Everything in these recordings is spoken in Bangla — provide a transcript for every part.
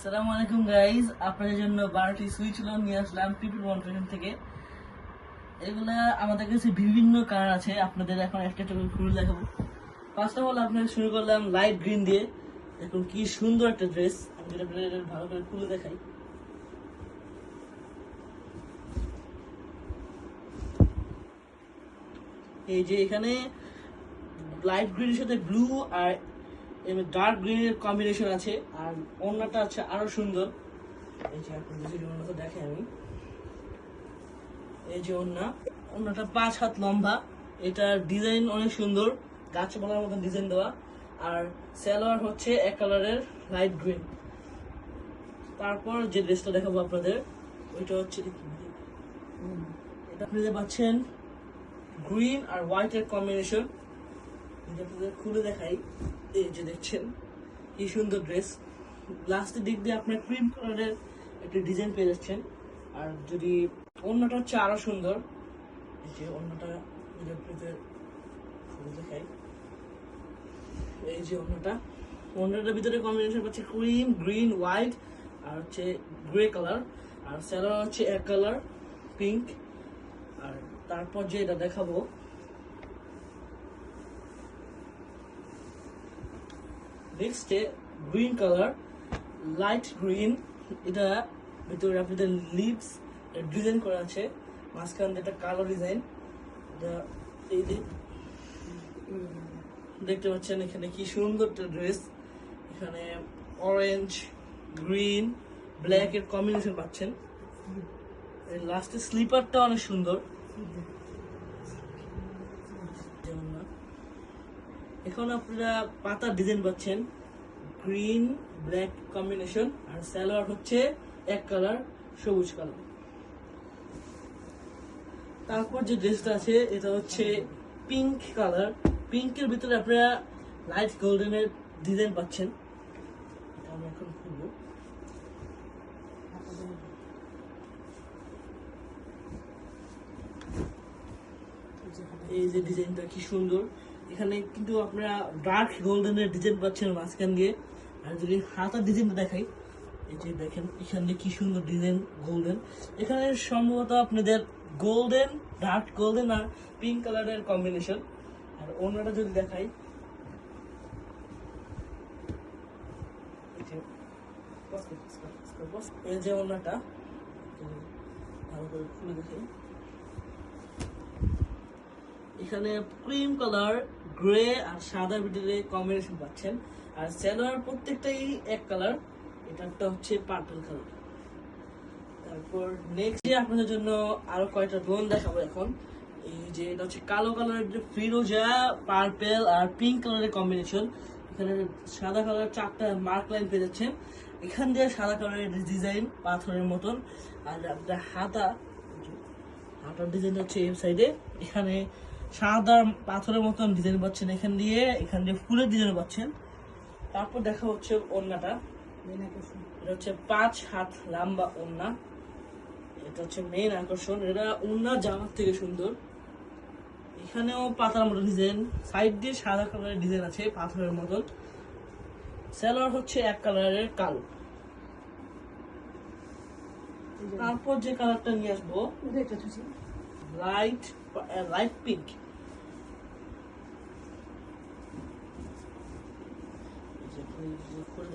আসসালামু আলাইকুম গাইজ, আপনাদের জন্য 12টি সুইচ লোন নিয়ে আসলাম পিপল কনফারেন্স থেকে। এগুলা আমাদের কাছে বিভিন্ন কালার আছে, আপনাদের এখন একটা একটা করে খুলে দেখাবো। ফার্স্ট অফ অল আপনাদের শুরু করলাম লাইট গ্রিন দিয়ে। দেখুন কি সুন্দর একটা ড্রেস, আমি যেটা আপনাদের ভালো করে খুলে দেখাই। এই যে এখানে লাইট গ্রিনের সাথে ব্লু আর ডার্ক গ্রিনের কম্বিনেশন আছে, আর ওড়নাটা আছে আরো সুন্দর। এই যে আপনাদের যদি ওড়নাটা দেখে আমি, এই যে ওড়নাটা 5 হাত লম্বা, এটার ডিজাইন অনেক সুন্দর, গাছপালার মতন ডিজাইন দেওয়া। আর সালোয়ার হচ্ছে এক কালারের লাইট গ্রিন। তারপর যে ড্রেসটা দেখাবো আপনাদের, ওইটা হচ্ছে এটা আপনাদের পাচ্ছেন গ্রিন আর হোয়াইটের কম্বিনেশন। এটা আপনাদের খুলে দেখাই। এই যে দেখছেন কি সুন্দর ড্রেস, লাস্টের দিক দিয়ে আপনার ক্রিম কালারের একটা ডিজাইন পেয়ে যাচ্ছেন। আর যদি ওড়নাটা হচ্ছে আরো সুন্দর, এই যে ওড়নাটা যদি আপনাদের খুলে দেখাই, এই যে ওড়নাটার ভিতরে কম্বিনেশন পাচ্ছে ক্রিম, গ্রিন, হোয়াইট আর হচ্ছে গ্রে কালার। আর সালোয়ার হচ্ছে এক কালার পিঙ্ক। আর তারপর যে এটা দেখাবো, নেক্সটে গ্রিন কালার, লাইট গ্রিন। এটা ভিতরে আপনাদের লিভস ডিজাইন করা আছে, মাঝখান দিয়ে একটা কালো ডিজাইন। এটা এই দেখতে পাচ্ছেন এখানে কি সুন্দর একটা ড্রেস। এখানে অরেঞ্জ, গ্রিন, ব্ল্যাক এর কম্বিনেশন পাচ্ছেন। লাস্টে স্লিপারটা অনেক সুন্দর। এখন আপনারা পাতার ডিজাইন পাচ্ছেন, গ্রিন ব্ল্যাক কম্বিনেশন। আর সালোয়ার হচ্ছে এক কালার সবুজ কালার। তারপর যে ড্রেসটা আছে এটা হচ্ছে পিঙ্ক কালার, পিঙ্কের ভিতরে আপনারা লাইট গোল্ডেনের ডিজাইন পাচ্ছেন। এটা আমি এখন খুলবো। এই যে ডিজাইনটা কি সুন্দর, এখানে কিন্তু আপনারা ডার্ক গোল্ডেনের ডিজাইন পাচ্ছেন মাঝখান দিয়ে। আর যদি হাতার ডিজাইনটা দেখাই, এই যে দেখেন এখানে কি সুন্দর ডিজাইন গোল্ডেন। এখানে সম্ভবত আপনাদের গোল্ডেন, ডার্ক গোল্ডেন আর পিঙ্ক কালারের কম্বিনেশন। আর ওড়নাটা যদি দেখাই, এই যে ওড়নাটা ভালো করে খুলে দেখাই, এখানে ক্রিম কালার, গ্রে আর সাদা ভিতরে কম্বিনেশন পাচ্ছেন। আর সালোয়ার প্রত্যেকটাই এক কালার, এটা একটা হচ্ছে পার্পল কালার। তারপর নেক্সট আপনাদের জন্য আরো কয়েকটা লোন দেখাবো এখন। এই যে এটা হচ্ছে কালো কালারের ফিরোজা, পার্পল আর পিঙ্ক কালারের কম্বিনেশন। এখানে সাদা কালার 4টা মার্ক লাইন পেয়ে যাচ্ছেন, এখান দিয়ে সাদা কালারের ডিজাইন পাথরের মতন। আর আপনার হাতার ডিজাইন হচ্ছে এই সাইডে, এখানে সাদা পাথরের মতন ডিজাইন পাচ্ছেন, এখান দিয়ে ফুলের ডিজাইন পাচ্ছেন। তারপর দেখা হচ্ছে ওড়নাটা, এটা হচ্ছে 5 হাত লম্বা ওড়না। এটা হচ্ছে মেইন আকর্ষণ, এটা ওড়না জামার থেকে সুন্দর। এখানেও পাতার মতো ডিজাইন, সাইড দিয়ে সাদা কালারের ডিজাইন আছে পাথরের মতন। সালোয়ার হচ্ছে এক কালারের কালো। তারপর যে কালারটা নিয়ে আসবো, লাইট লাইট পিঙ্ক।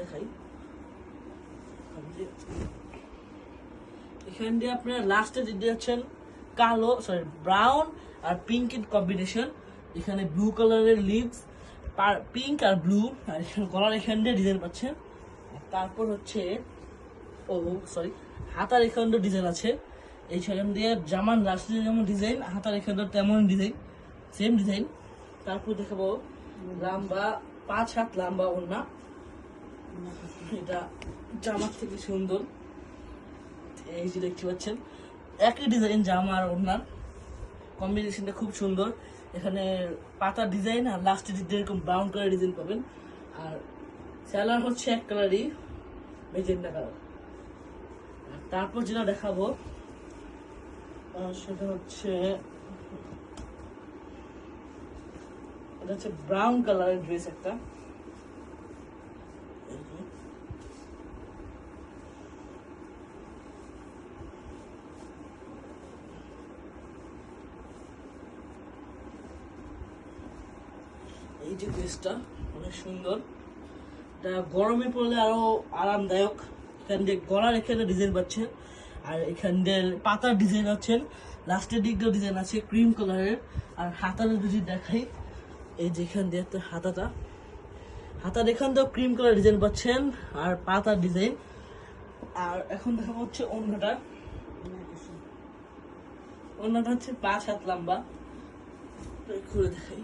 দেখাই, এখান দিয়ে আপনারা লাস্টে দিতে যাচ্ছেন কালো, সরি ব্রাউন আর পিঙ্কের কম্বিনেশন। এখানে ব্লু কালারের লিভস, পিঙ্ক আর ব্লু, আর গলার এখান দিয়ে ডিজাইন পাচ্ছেন। তারপর হচ্ছে হাতার এখান দিয়ে ডিজাইন আছে, এই সেখান দিয়ে জামান লাস্টে যেমন ডিজাইন, হাতার এখান দিয়ে তেমন ডিজাইন, সেম ডিজাইন। তারপর দেখাবো লম্বা 5 হাত লম্বা ওড়না, এটা জামার থেকে সুন্দর। এই যে দেখতে পাচ্ছেন একই ডিজাইন, জামা আর ওড়নার কম্বিনেশনটা খুব সুন্দর। এখানে পাতা ডিজাইন আর লাস্টে এরকম ব্রাউন কালার ডিজাইন পাবেন। আর সালোয়ার হচ্ছে এক কালারই, মেজেন্টা কালার। তারপর যেটা দেখাবো সেটা হচ্ছে, এটা হচ্ছে ব্রাউন কালারের ড্রেস একটা। যে ড্রেসটা অনেক সুন্দর, এটা গরমে পরলে আরো আরামদায়ক। এখান দিয়ে গলার এখানে ডিজাইন পাচ্ছেন, আর এখান দিয়ে পাতার ডিজাইন আছেন, লাস্টের দিক দিয়েও ডিজাইন আছে ক্রিম কালারের। আর হাতাটা যদি দেখাই, এই যে এখান দিয়ে একটা হাতার এখান দিয়েও ক্রিম কালার ডিজাইন পাচ্ছেন আর পাতার ডিজাইন। আর এখন দেখা হচ্ছে অন্যটা হচ্ছে 5 হাত লম্বা, খুলে দেখাই।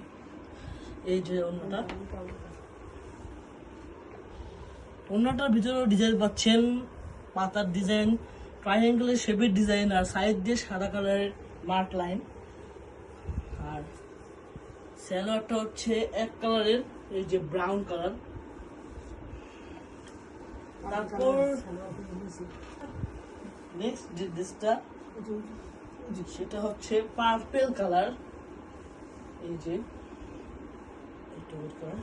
এই যে অন্যটার ভিতরেও ডিজাইন পাচ্ছেন, পাতার ডিজাইন, ট্রাইঅ্যাঙ্গেলের শেপের ডিজাইন, আর সাইড দিয়ে সাদা কালারের মার্ক লাইন। আর সালোয়ারটা হচ্ছে এক কালারের, এই যে ব্রাউন কালার। তারপর নেক্সট যে ড্রেসটা, সেটা হচ্ছে পার্পল কালার। এই যে একটু ওয়েট করেন,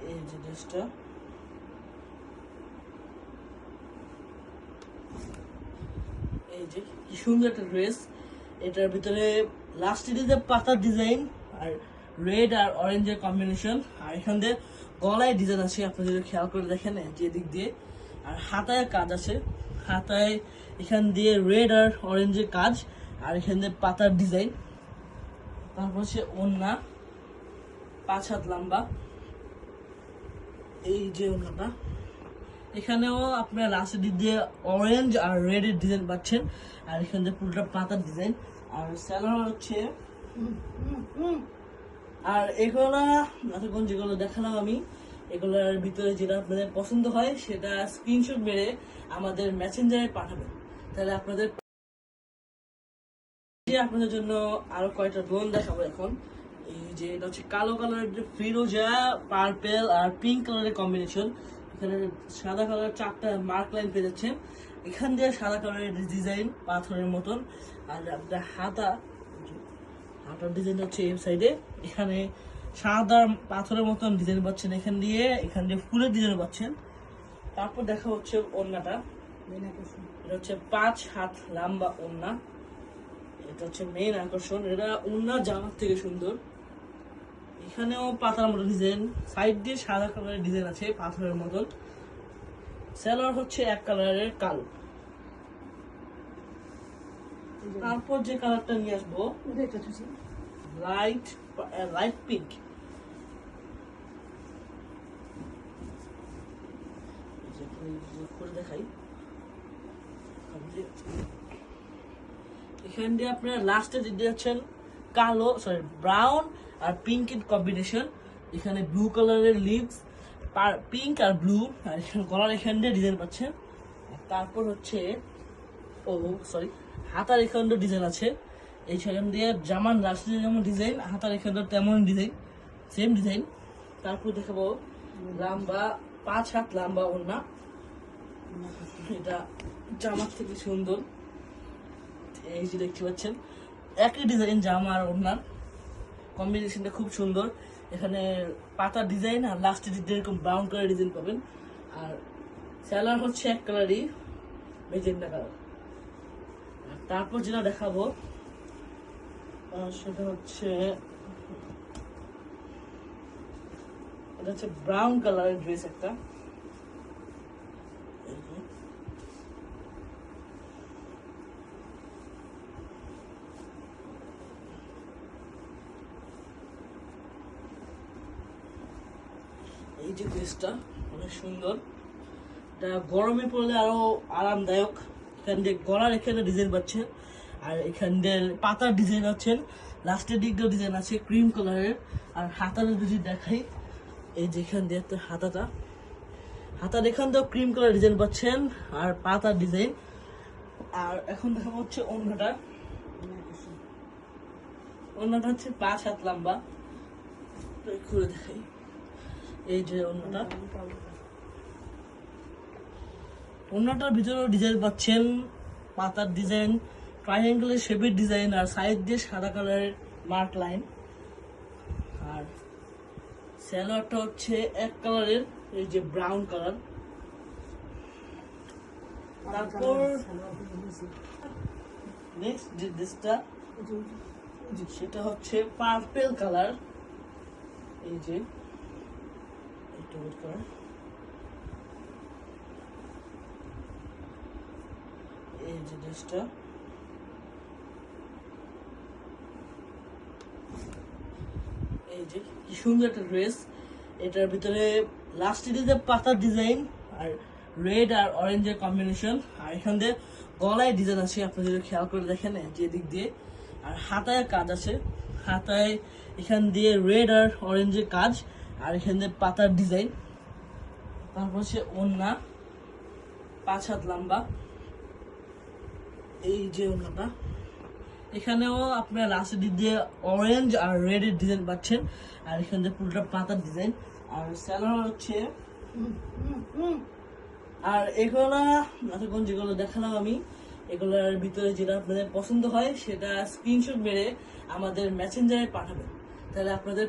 এই যে ড্রেসটা, এই যে কি সুন্দর একটা ড্রেস। এটার ভিতরে লাস্টে দিতে পাতার ডিজাইন আর রেড আর অরেঞ্জের কম্বিনেশন। আর এখান দিয়ে গলায় ডিজাইন আছে, আপনি যদি খেয়াল করে দেখেন যে দিক দিয়ে। আর হাতায় কাজ আছে, হাতায় এখান দিয়ে রেড আর অরেঞ্জের কাজ, আর এখান দিয়ে পাতার ডিজাইন। তারপর হচ্ছে ওড়না 5 হাত লম্বা, এই যে ওড়নাটা, এখানেও আপনার লাস্টের দিক দিয়ে অরেঞ্জ আর রেড এর ডিজাইন পাচ্ছেন, আর এখান দিয়ে পুরোটা পাতার ডিজাইন। আর সালোয়ার হচ্ছে, আর এগুলো এতক্ষণ যেগুলো দেখালাম আমি, এগুলোর ভিতরে যেটা আপনাদের পছন্দ হয় সেটা স্ক্রিনশট মেরে আমাদের মেসেঞ্জারে পাঠাবেন, তাহলে আপনাদের জন্য আরো কয়েকটা ড্রোন দেখাবো এখন। এই যে এটা হচ্ছে কালো কালারের ফিরোজা, পার্পেল আর পিঙ্ক কালারের কম্বিনেশন। এখানে সাদা কালার 4টা মার্ক লাইন পেয়ে যাচ্ছেন, এখান দিয়ে সাদা কালারের ডিজাইন পাথরের মতন। আর আপনার হাতার ডিজাইন হচ্ছে এই সাইডে, এখানে সাদা পাথরের মতন ডিজাইন পাচ্ছেন, এখান দিয়ে ফুলের ডিজাইন পাচ্ছেন। তারপর দেখা হচ্ছে ওড়নাটা, এটা হচ্ছে 5 হাত লম্বা ওড়না। এটা হচ্ছে মেইন আকর্ষণ, এটা ওড়না জামার থেকে সুন্দর। এখানেও পাতার মতো ডিজাইন, সাইড দিয়ে সাদা কালারের ডিজাইন আছে পাথরের মতন। সালোয়ার হচ্ছে এক কালারের কালো। তারপর যে কালারটা নিয়ে আসবো লাইট পিঙ্ক। দেখাই, এখান দিয়ে আপনার লাস্টে দিতে যাচ্ছেন কালো, ব্রাউন আর পিঙ্ক এর কম্বিনেশন। এখানে ব্লু কালারের লিভস, পিঙ্ক আর ব্লু, আর এখানে গলার এখান দিয়ে ডিজাইন পাচ্ছেন। তারপর হচ্ছে হাতার এখান দিয়ে ডিজাইন আছে, এই সেখান দিয়ে জামান লাস্টে যেমন ডিজাইন, হাতার এখান দিয়ে তেমন ডিজাইন, সেম ডিজাইন। তারপর দেখাবো লম্বা 5 হাত লম্বা ওড়না, এটা জামার থেকে সুন্দর। এই যে দেখতে পাচ্ছেন একই ডিজাইন, জামা আর ওড়নার কম্বিনেশনটা খুব সুন্দর। এখানে পাতার ডিজাইন আর লাস্টে এরকম ব্রাউন কালার ডিজাইন পাবেন। আর সালোয়ার হচ্ছে এক কালারই, মেজেন্টা কালার। তারপর যেটা দেখাবো সেটা হচ্ছে, এটা হচ্ছে ব্রাউন কালারের ড্রেস একটা। এই যে ড্রেসটা অনেক সুন্দর, এটা গরমে পরলে আরো আরামদায়ক। এখান দিয়ে গলার এখানে ডিজাইন পাচ্ছেন, আর এখান দিয়ে পাতার ডিজাইন আছেন, লাস্টের দিক দিয়েও ডিজাইন আছে ক্রিম কালারের। আর হাতাটা যদি দেখাই, এই যে এখান দিয়ে হাতার এখান দিয়েও ক্রিম কালার ডিজাইন পাচ্ছেন আর পাতার ডিজাইন। আর এখন দেখা হচ্ছে ওড়নাটা হচ্ছে 5 হাত লম্বা, খুলে দেখাই। এই যে ওড়নাটার ভিতরেও ডিজাইন পাচ্ছেন, পাতার ডিজাইন, ট্রাইঅ্যাঙ্গেলের শেপের ডিজাইন, আর সাইড দিয়ে সাদা কালারের মার্ক লাইন। আর সালোয়ারটা হচ্ছে এক কালারের, এই যে ব্রাউন কালার। তারপর নেক্সট যে ড্রেসটা, সেটা হচ্ছে পার্পেল কালার। এই যে একটু ওয়েট করেন, এই যে ড্রেসটা, এই যে কি সুন্দর একটা ড্রেস। এটার ভিতরে লাস্টে দিতে পাতার ডিজাইন আর রেড আর অরেঞ্জের কম্বিনেশন, আর এখান দিয়ে গলায় ডিজাইন আছে, আপনি যদি খেয়াল করে দেখেন যে দিক দিয়ে, আর হাতায় কাজ আছে, হাতায় এখান দিয়ে রেড আর অরেঞ্জের কাজ, আর এখান দিয়ে পাতার ডিজাইন। তারপর হচ্ছে ওড়না 5 হাত লম্বা, এই যে ওড়নাটা, এখানেও আপনার লাস্টের দিক দিয়ে অরেঞ্জ আর রেড এর ডিজাইন পাচ্ছেন, আর এখান দিয়ে পুরোটা পাতার ডিজাইন। আর স্যালোয়ার হচ্ছে আর এগুলো এতক্ষণ যেগুলো দেখালাম আমি, এগুলোর ভিতরে যেটা আপনাদের পছন্দ হয় সেটা স্ক্রিনশট মেরে আমাদের মেসেঞ্জারে পাঠাবেন, তাহলে আপনাদের